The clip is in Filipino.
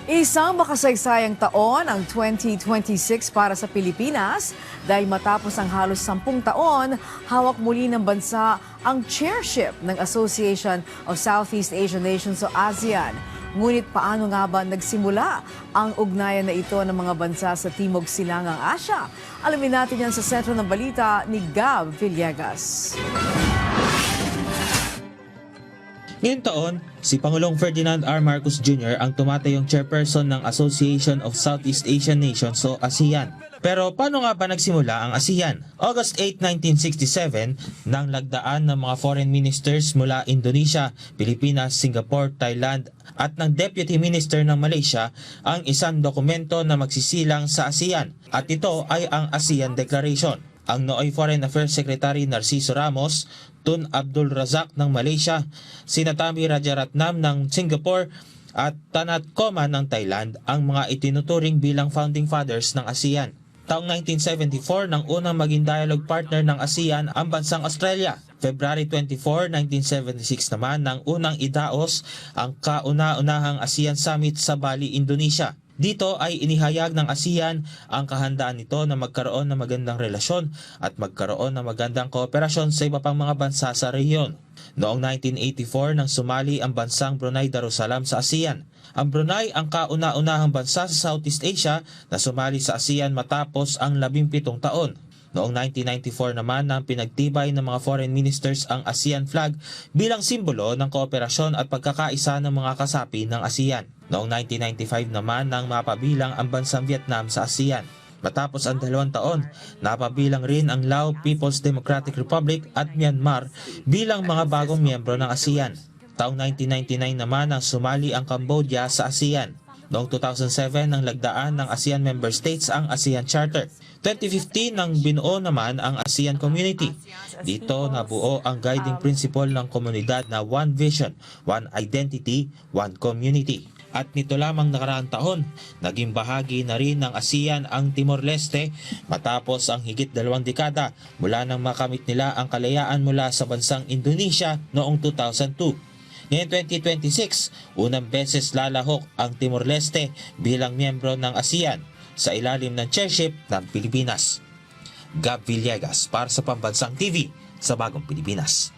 Isang makasaysayang taon ang 2026 para sa Pilipinas dahil matapos ang halos 10 taon, hawak muli ng bansa ang chairship ng Association of Southeast Asian Nations o ASEAN. Ngunit paano nga ba nagsimula ang ugnayan na ito ng mga bansa sa Timog Silangang Asya? Alamin natin yan sa sentro ng balita ni Gab Villegas. Ngayong taon, si Pangulong Ferdinand R. Marcos Jr. ang tumatayong chairperson ng Association of Southeast Asian Nations o ASEAN. Pero paano nga ba nagsimula ang ASEAN? August 8, 1967, nang lagdaan ng mga foreign ministers mula Indonesia, Pilipinas, Singapore, Thailand at ng Deputy Minister ng Malaysia ang isang dokumento na magsisilang sa ASEAN at ito ay ang ASEAN Declaration. Ang nooy Foreign Affairs Secretary Narciso Ramos, Tun Abdul Razak ng Malaysia, Sinatami Rajaratnam ng Singapore at Tanat Koma ng Thailand ang mga itinuturing bilang founding fathers ng ASEAN. Taong 1974 nang unang maging dialogue partner ng ASEAN ang bansang Australia. February 24, 1976 naman nang unang idaos ang kauna-unahang ASEAN Summit sa Bali, Indonesia. Dito ay inihayag ng ASEAN ang kahandaan nito na magkaroon ng magandang relasyon at magkaroon ng magandang kooperasyon sa iba pang mga bansa sa rehiyon. Noong 1984 nang sumali ang bansang Brunei Darussalam sa ASEAN. Ang Brunei ang kauna-unahang bansa sa Southeast Asia na sumali sa ASEAN matapos ang 17 taon. Noong 1994 naman nang pinagtibay ng mga foreign ministers ang ASEAN flag bilang simbolo ng kooperasyon at pagkakaisa ng mga kasapi ng ASEAN. Noong 1995 naman nang mapabilang ang bansang Vietnam sa ASEAN. Matapos ang 2 taon, napabilang rin ang Lao People's Democratic Republic at Myanmar bilang mga bagong miyembro ng ASEAN. Taong 1999 naman nang sumali ang Cambodia sa ASEAN. Noong 2007 nang lagdaan ng ASEAN Member States ang ASEAN Charter. 2015 nang binuo naman ang ASEAN Community. Dito nabuo ang guiding principle ng komunidad na One Vision, One Identity, One Community. At nito lamang nakaraang taon, naging bahagi na rin ng ASEAN ang Timor-Leste matapos ang higit 2 dekada mula nang makamit nila ang kalayaan mula sa bansang Indonesia noong 2002. Ngayon 2026, unang beses lalahok ang Timor-Leste bilang miyembro ng ASEAN sa ilalim ng chairship ng Pilipinas. Gab Villegas para sa Pambansang TV sa Bagong Pilipinas.